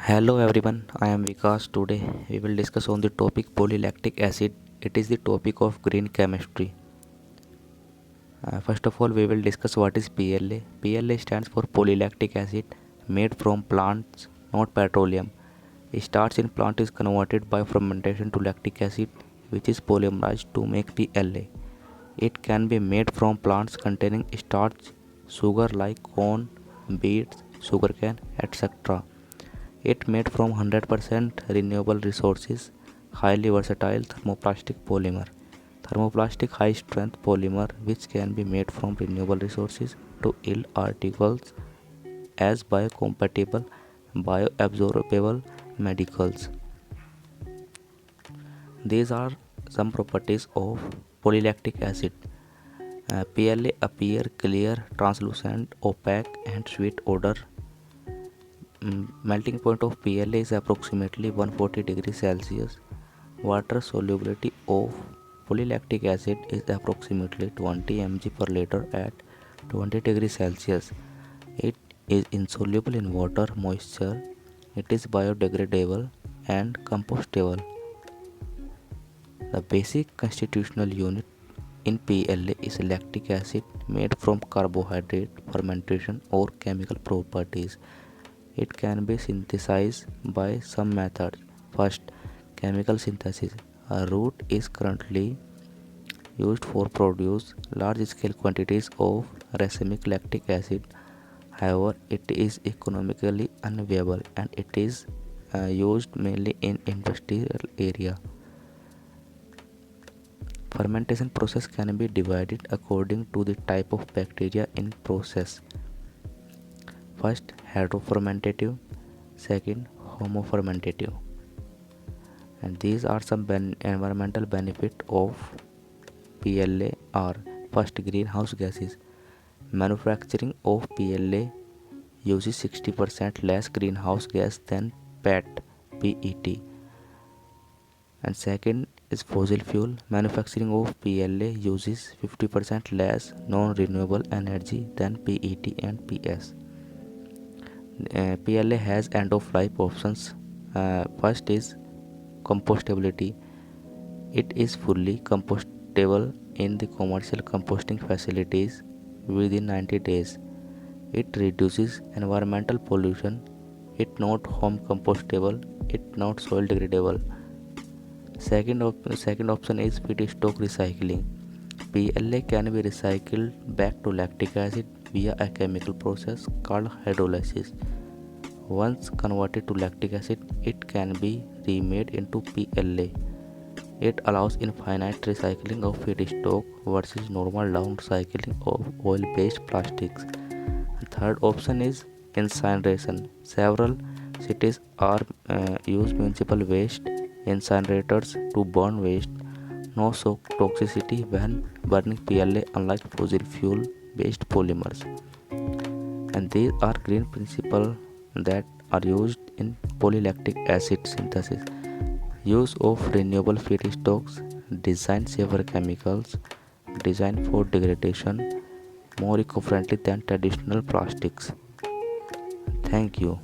Hello everyone, I am Vikas. Today we will discuss on the topic polylactic acid. It is the topic of green chemistry. First of all, we will discuss what is PLA. PLA stands for polylactic acid, made from plants, not petroleum. Starch in plant is converted by fermentation to lactic acid, which is polymerized to make PLA. It can be made from plants containing starch, sugar like corn, beets, sugarcane, etc. It made from 100% renewable resources, highly versatile thermoplastic polymer. Thermoplastic high strength polymer which can be made from renewable resources to yield articles as biocompatible, bioabsorbable medicals. These are some properties of polylactic acid. PLA appear clear, translucent, opaque and sweet odor. Melting point of PLA is approximately 140 degrees Celsius. Water solubility of polylactic acid is approximately 20 mg per liter at 20 degrees Celsius. It is insoluble in water moisture. It is biodegradable and compostable. The basic constitutional unit in PLA is lactic acid made from carbohydrate, fermentation or chemical properties. It can be synthesized by some methods. First, chemical synthesis. A route is currently used for produce large scale quantities of racemic lactic acid. However, it is economically unviable and it is used mainly in industrial area. Fermentation process can be divided according to the type of bacteria in process. First, heterofermentative, second, homofermentative. And these are some environmental benefit of PLA are: first, greenhouse gases. Manufacturing of PLA uses 60% less greenhouse gas than PET. And second is fossil fuel. Manufacturing of PLA uses 50% less non-renewable energy than PET and PS. PLA has end of life options. First is compostability. It is fully compostable in the commercial composting facilities within 90 days. It reduces environmental pollution. It not home compostable. It not soil degradable. Second option is feedstock recycling. PLA can be recycled back to lactic acid via a chemical process called hydrolysis. Once converted to lactic acid, it can be remade into PLA. It allows infinite recycling of feedstock versus normal downcycling of oil-based plastics. Third option is incineration. Several cities use municipal waste incinerators to burn waste. No toxicity when burning PLA, unlike fossil fuel based polymers. And these are green principles that are used in polylactic acid synthesis. Use of renewable feedstocks, design safer chemicals, design for degradation, more eco-friendly than traditional plastics. Thank you.